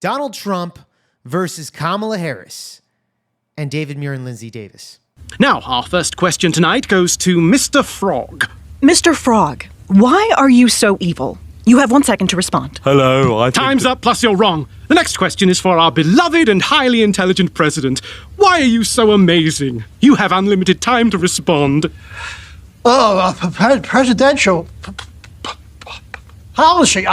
Donald Trump versus Kamala Harris and David Muir and Lindsay Davis. Now, our first question tonight goes to Mr. Frog. Mr. Frog, why are you so evil? You have 1 second to respond. Hello, Time's up, plus you're wrong. The next question is for our beloved and highly intelligent president. Why are you so amazing? You have unlimited time to respond. Presidential policy.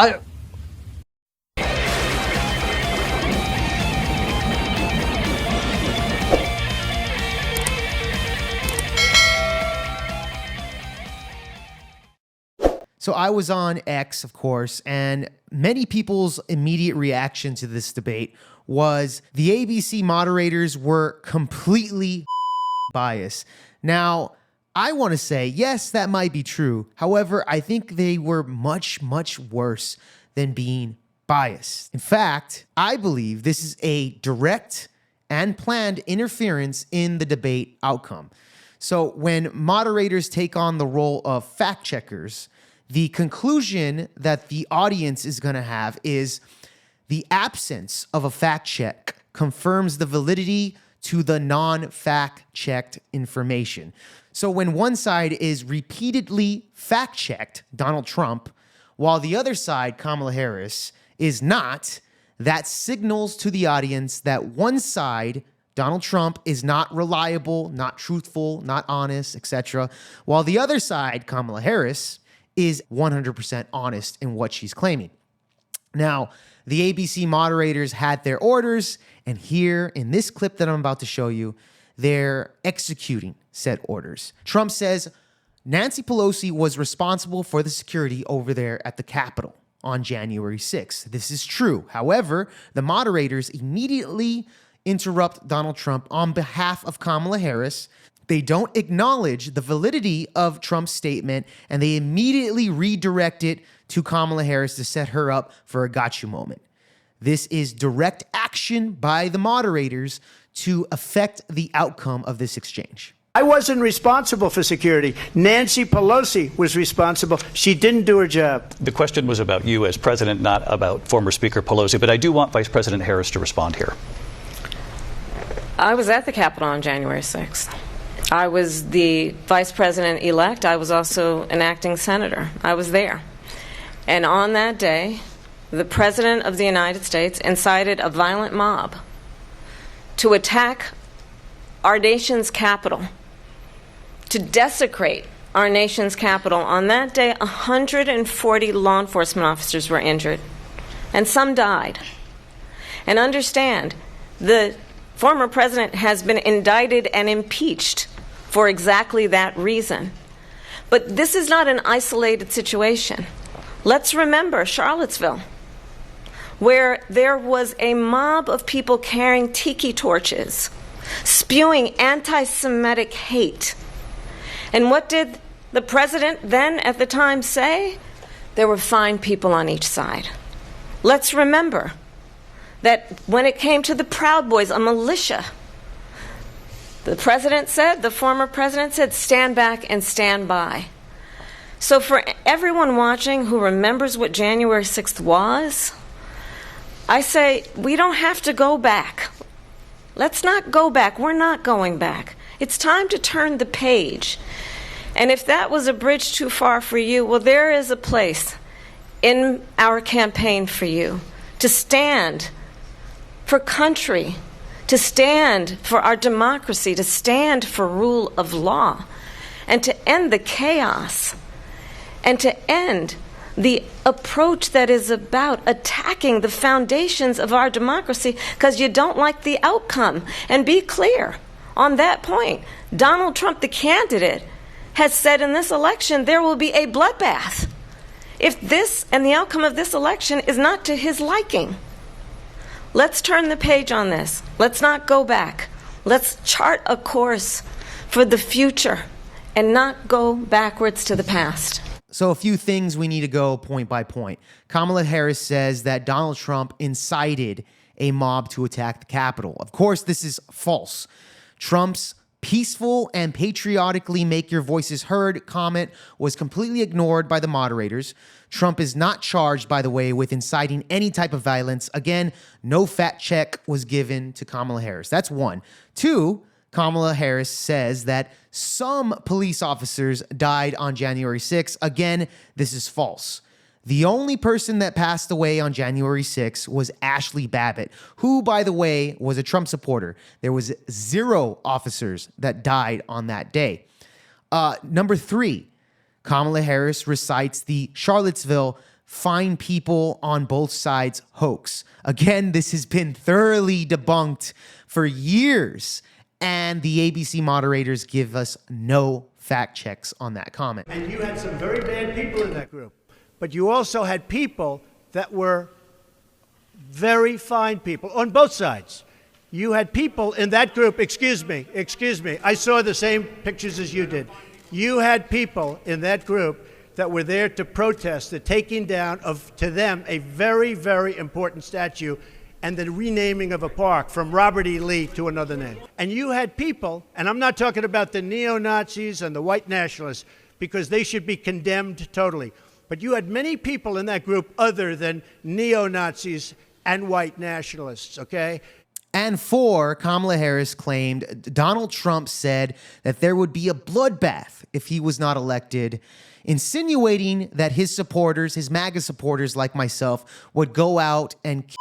So I was on X, of course, and many people's immediate reaction to this debate was the ABC moderators were completely biased. Now, I want to say, yes, that might be true. However, I think they were much, much worse than being biased. In fact, I believe this is a direct and planned interference in the debate outcome. So when moderators take on the role of fact checkers, the conclusion that the audience is going to have is the absence of a fact check confirms the validity to the non-fact checked information. So when one side is repeatedly fact checked, Donald Trump, while the other side, Kamala Harris, is not, that signals to the audience that one side, Donald Trump, is not reliable, not truthful, not honest, etc., while the other side, Kamala Harris, is 100% honest in what she's claiming. Now, the ABC moderators had their orders, and here in this clip that I'm about to show you, they're executing said orders. Trump says Nancy Pelosi was responsible for the security over there at the Capitol on January 6th. This is true. However, the moderators immediately interrupt Donald Trump on behalf of Kamala Harris. They don't acknowledge the validity of Trump's statement, and they immediately redirect it to Kamala Harris to set her up for a gotcha moment. This is direct action by the moderators to affect the outcome of this exchange. I wasn't responsible for security. Nancy Pelosi was responsible. She didn't do her job. The question was about you as president, not about former Speaker Pelosi, but I do want Vice President Harris to respond here. I was at the Capitol on January 6th. I was the vice president-elect. I was also an acting senator. I was there. And on that day, the President of the United States incited a violent mob to attack our nation's capital, to desecrate our nation's capital. On that day, 140 law enforcement officers were injured, and some died. And understand, the former president has been indicted and impeached for exactly that reason. But this is not an isolated situation. Let's remember Charlottesville, where there was a mob of people carrying tiki torches, spewing anti-Semitic hate. And what did the president then at the time say? There were fine people on each side. Let's remember that when it came to the Proud Boys, a militia, the president said, the former president said, stand back and stand by. So for everyone watching who remembers what January 6th was, I say we don't have to go back. Let's not go back. We're not going back. It's time to turn the page. And if that was a bridge too far for you, well, there is a place in our campaign for you to stand for country, to stand for our democracy, to stand for rule of law, and to end the chaos, and to end the approach that is about attacking the foundations of our democracy because you don't like the outcome. And be clear on that point. Donald Trump, the candidate, has said in this election there will be a bloodbath if this and the outcome of this election is not to his liking. Let's turn the page on this. Let's not go back. Let's chart a course for the future and not go backwards to the past. So a few things we need to go point by point. Kamala Harris says that Donald Trump incited a mob to attack the Capitol. Of course, this is false. Trump's peaceful and patriotically make your voices heard comment was completely ignored by the moderators. Trump is not charged, by the way, with inciting any type of violence. Again, no fact check was given to Kamala Harris. That's one. Two, Kamala Harris says that some police officers died on January 6th. Again, this is false. The only person that passed away on January 6th was Ashley Babbitt, who, by the way, was a Trump supporter. There was 0 officers that died on that day. Number 3, Kamala Harris recites the Charlottesville fine people on both sides hoax. Again, this has been thoroughly debunked for years, and the ABC moderators give us no fact checks on that comment. And you had some very bad people in that group. But you also had people that were very fine people on both sides. You had people in that group, excuse me, I saw the same pictures as you did. You had people in that group that were there to protest the taking down of, to them, a very, very important statue and the renaming of a park from Robert E. Lee to another name. And you had people, and I'm not talking about the neo-Nazis and the white nationalists, because they should be condemned totally. But you had many people in that group other than neo-Nazis and white nationalists, okay? And 4, Kamala Harris claimed Donald Trump said that there would be a bloodbath if he was not elected, insinuating that his supporters, his MAGA supporters like myself, would go out and kill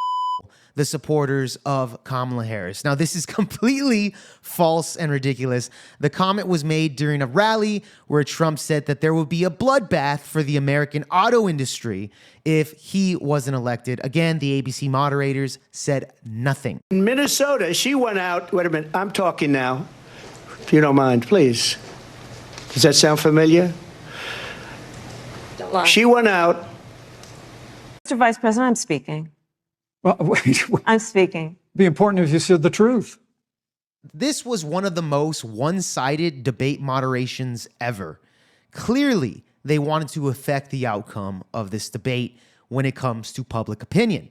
the supporters of Kamala Harris. Now, this is completely false and ridiculous. The comment was made during a rally where Trump said that there would be a bloodbath for the American auto industry if he wasn't elected. Again, the ABC moderators said nothing. In Minnesota, she went out, wait a minute, I'm talking now, if you don't mind, please. Does that sound familiar? Don't lie. She went out. Mr. Vice President, I'm speaking. Well, wait, I'm speaking. be important if you said the truth. This was one of the most one-sided debate moderations ever. Clearly, they wanted to affect the outcome of this debate when it comes to public opinion.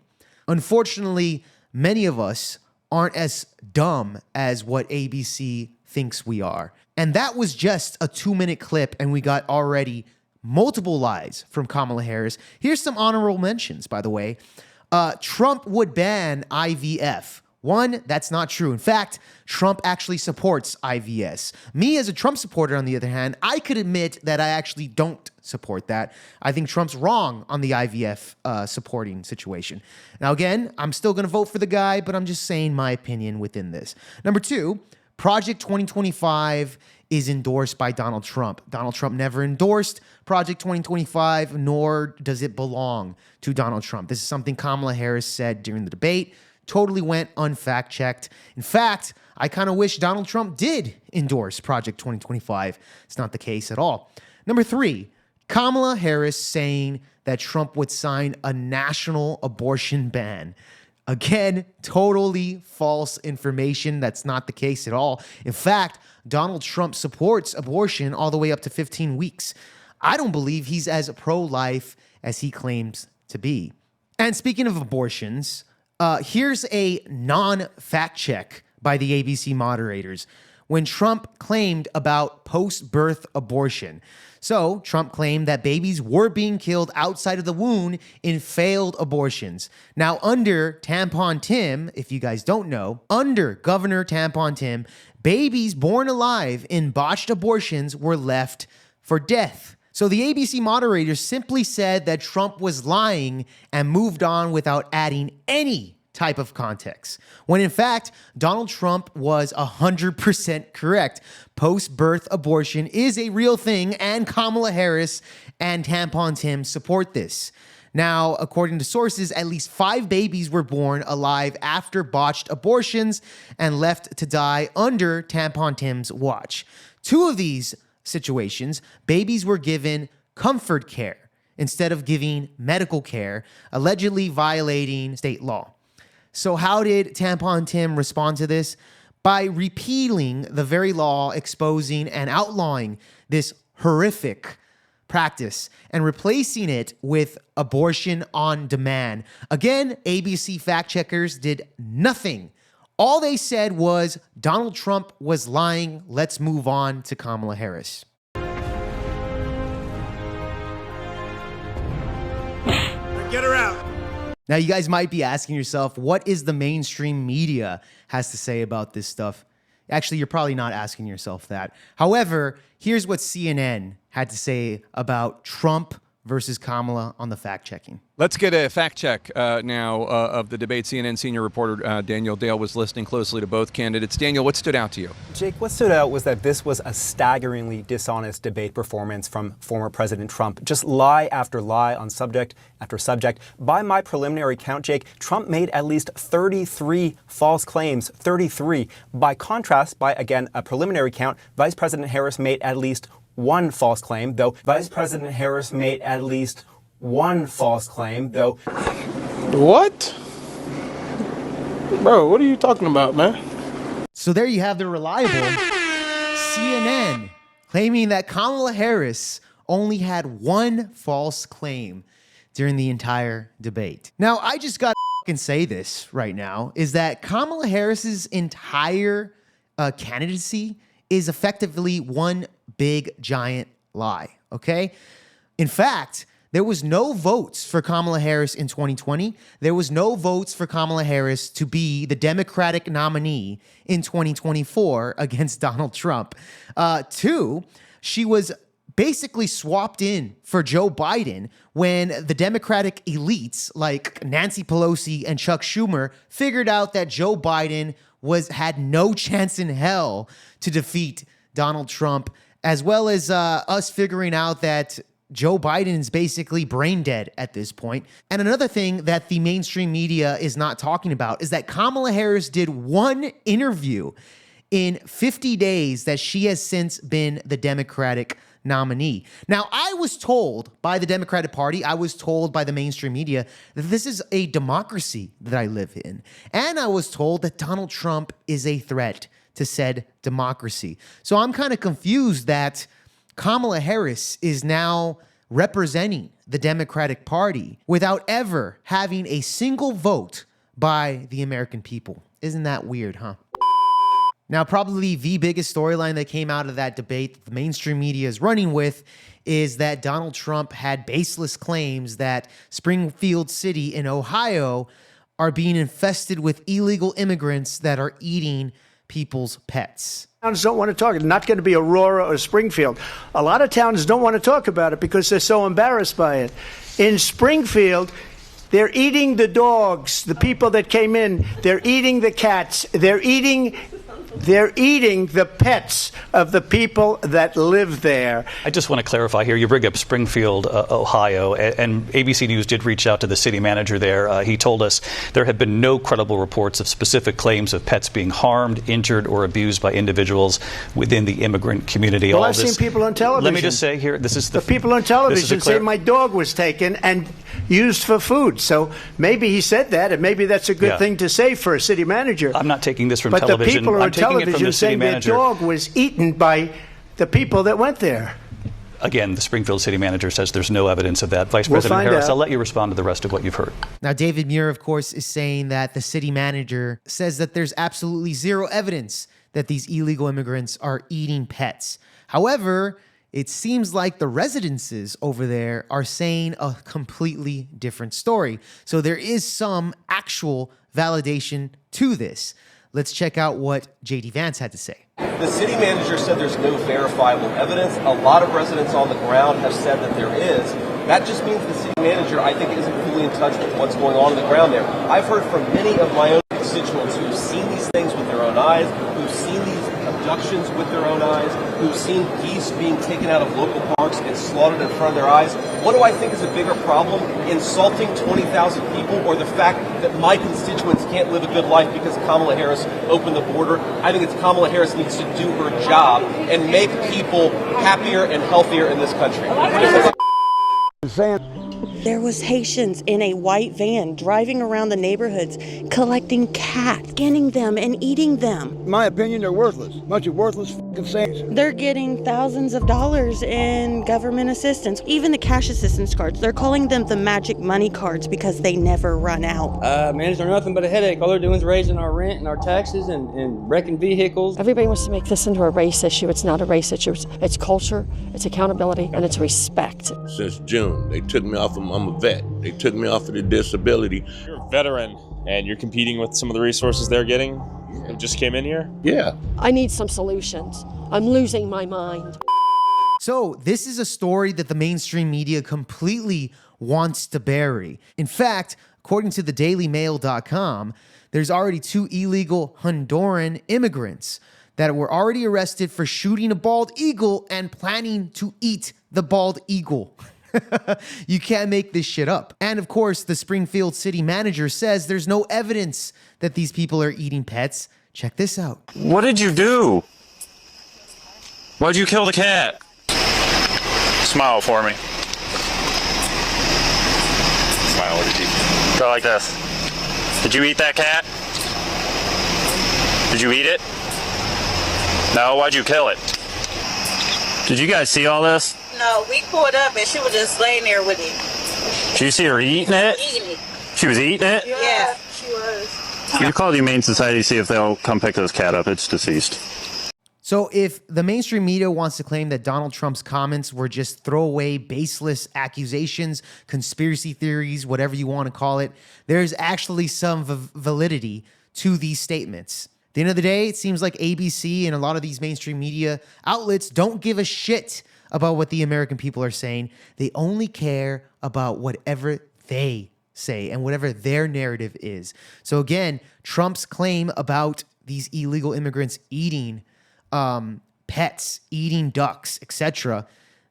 Unfortunately, many of us aren't as dumb as what ABC thinks we are. And that was just a 2-minute clip, and we got already multiple lies from Kamala Harris. Here's some honorable mentions, by the way. Trump would ban IVF. 1, that's not true. In fact, Trump actually supports IVS. Me, as a Trump supporter, on the other hand, I could admit that I actually don't support that. I think Trump's wrong on the IVF supporting situation. Now, again, I'm still going to vote for the guy, but I'm just saying my opinion within this. Number 2, Project 2025 is endorsed by Donald Trump. Donald Trump never endorsed Project 2025, nor does it belong to Donald Trump. This is something Kamala Harris said during the debate. Totally went unfact-checked. In fact, I kind of wish Donald Trump did endorse Project 2025. It's not the case at all. Number 3, Kamala Harris saying that Trump would sign a national abortion ban. Again, totally false information. That's not the case at all. In fact, Donald Trump supports abortion all the way up to 15 weeks. I don't believe he's as pro-life as he claims to be. And speaking of abortions, here's a non-fact check by the ABC moderators when Trump claimed about post-birth abortion. So Trump claimed that babies were being killed outside of the womb in failed abortions. Now, under Tampon Tim, if you guys don't know, under Governor Tampon Tim, babies born alive in botched abortions were left for death. So the ABC moderators simply said that Trump was lying and moved on without adding any type of context, when in fact, Donald Trump was 100% correct. Post-birth abortion is a real thing, and Kamala Harris and Tampon Tim support this. Now, according to sources, at least 5 babies were born alive after botched abortions and left to die under Tampon Tim's watch. 2 of these situations, babies were given comfort care instead of giving medical care, allegedly violating state law. So how did Tampon Tim respond to this? By repealing the very law exposing and outlawing this horrific practice and replacing it with abortion on demand. Again, ABC fact checkers did nothing All they said was Donald Trump was lying. Let's move on to Kamala Harris. Get her out. Now, you guys might be asking yourself, what is the mainstream media has to say about this stuff? Actually, you're probably not asking yourself that. However, here's what CNN had to say about Trump versus Kamala on the fact-checking. Let's get a fact check now of the debate. CNN senior reporter Daniel Dale was listening closely to both candidates. Daniel, what stood out to you? Jake, what stood out was that this was a staggeringly dishonest debate performance from former President Trump. Just lie after lie on subject after subject. By my preliminary count, Jake, Trump made at least 33 false claims, 33. By contrast, by, again, a preliminary count, Vice President Harris made at least one false claim, though Vice President Harris made at least one false claim, though. What? Bro, what are you talking about, man? So there you have the reliable CNN claiming that Kamala Harris only had one false claim during the entire debate. Now, I just got to say this right now, is that Kamala Harris's entire candidacy is effectively one big giant lie, okay? In fact, there was no votes for Kamala Harris in 2020. There was no votes for Kamala Harris to be the Democratic nominee in 2024 against Donald Trump. Two, she was basically swapped in for Joe Biden when the Democratic elites like Nancy Pelosi and Chuck Schumer figured out that Joe Biden had no chance in hell to defeat Donald Trump, as well as us figuring out that Joe Biden is basically brain dead at this point. And another thing that the mainstream media is not talking about is that Kamala Harris did one interview in 50 days that she has since been the Democratic nominee. Now, I was told by the Democratic Party, I was told by the mainstream media that this is a democracy that I live in. And I was told that Donald Trump is a threat to said democracy. So I'm kind of confused that Kamala Harris is now representing the Democratic Party without ever having a single vote by the American people. Isn't that weird, huh? Now, probably the biggest storyline that came out of that debate that the mainstream media is running with is that Donald Trump had baseless claims that Springfield City in Ohio are being infested with illegal immigrants that are eating people's pets. Towns don't want to talk. It's not going to be Aurora or Springfield. A lot of towns don't want to talk about it because they're so embarrassed by it. In Springfield, they're eating the dogs, the people that came in. They're eating the cats. They're eating the pets of the people that live there. I just want to clarify here. You bring up Springfield, Ohio, and ABC News did reach out to the city manager there. He told us there have been no credible reports of specific claims of pets being harmed, injured, or abused by individuals within the immigrant community. Well, I've seen people on television. Let me just say here, this is the people on television say my dog was taken and used for food. So maybe he said that, and maybe that's a good thing to say for a city manager. I'm not taking this from but television. The people I'm taking it from the city manager. Their dog was eaten by the people that went there. Again, the Springfield city manager says there's no evidence of that. Vice President Harris, I'll let you respond to the rest of what you've heard. Now, David Muir, of course, is saying that the city manager says that there's absolutely zero evidence that these illegal immigrants are eating pets. However, it seems like the residences over there are saying a completely different story. So there is some actual validation to this. Let's check out what J.D. Vance had to say. The city manager said there's no verifiable evidence. A lot of residents on the ground have said that there is. That just means the city manager, I think, isn't fully in touch with what's going on the ground there. I've heard from many of my own constituents who've seen these things with their own eyes, who've seen these abductions with their own eyes, who've seen geese being taken out of local parks and slaughtered in front of their eyes. What do I think is a bigger problem? Insulting 20,000 people, or the fact that my constituents can't live a good life because Kamala Harris opened the border? I think it's Kamala Harris needs to do her job and make people happier and healthier in this country. There was Haitians in a white van driving around the neighborhoods, collecting cats, skinning them and eating them. In my opinion, they're worthless. Bunch of worthless saying? They're getting thousands of dollars in government assistance, even the cash assistance cards. They're calling them the magic money cards because they never run out. Managers are nothing but a headache. All they're doing is raising our rent and our taxes and wrecking vehicles. Everybody wants to make this into a race issue. It's not a race issue. It's culture, it's accountability, and it's respect. Since June, they took me off of, I'm a vet. They took me off of the disability. You're a veteran and you're competing with some of the resources they're getting. Who just came in here? Yeah. I need some solutions. I'm losing my mind. So this is a story that the mainstream media completely wants to bury. In fact, according to the dailymail.com, there's already 2 illegal Honduran immigrants that were already arrested for shooting a bald eagle and planning to eat the bald eagle. You can't make this shit up. And of course, the Springfield city manager says there's no evidence that these people are eating pets. Check this out. What did you do? Why'd you kill the cat? Smile for me. Smile, what did you? Go like this. Did you eat that cat? Did you eat it? No, why'd you kill it? Did you guys see all this? No, we pulled up and she was just laying there with it. Did you see her eating it? Eating it. She was eating it? Yeah, she was. You call the Humane Society, see if they'll come pick this cat up. It's deceased. So if the mainstream media wants to claim that Donald Trump's comments were just throwaway, baseless accusations, conspiracy theories, whatever you want to call it, there's actually some validity to these statements. At the end of the day, it seems like ABC and a lot of these mainstream media outlets don't give a shit about what the American people are saying. They only care about whatever they say and whatever their narrative is. So again, Trump's claim about these illegal immigrants eating pets, eating ducks, etc.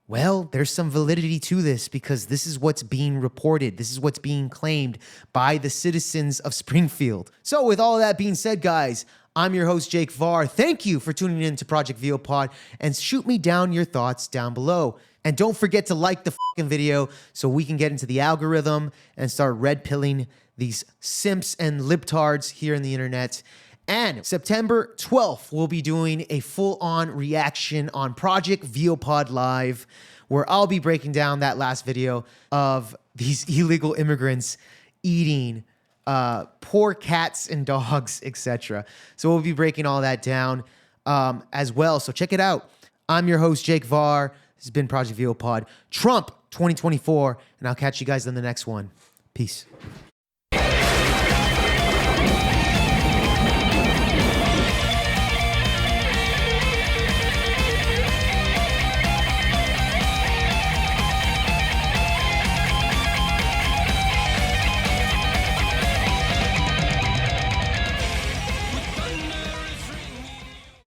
Well, there's some validity to this because this is what's being reported. This is what's being claimed by the citizens of Springfield. So with all that being said, guys, I'm your host, Jake Varr. Thank you for tuning in to Project VOPod and shoot me down your thoughts down below. And don't forget to like the fucking video so we can get into the algorithm and start red pilling these simps and libtards here on the internet. And September 12th, we'll be doing a full-on reaction on Project VOPod Live, where I'll be breaking down that last video of these illegal immigrants eating poor cats and dogs, etc. So we'll be breaking all that down as well. So check it out. I'm your host, Jake Varr. This has been Project VOPod, Trump 2024, and I'll catch you guys in the next one. Peace.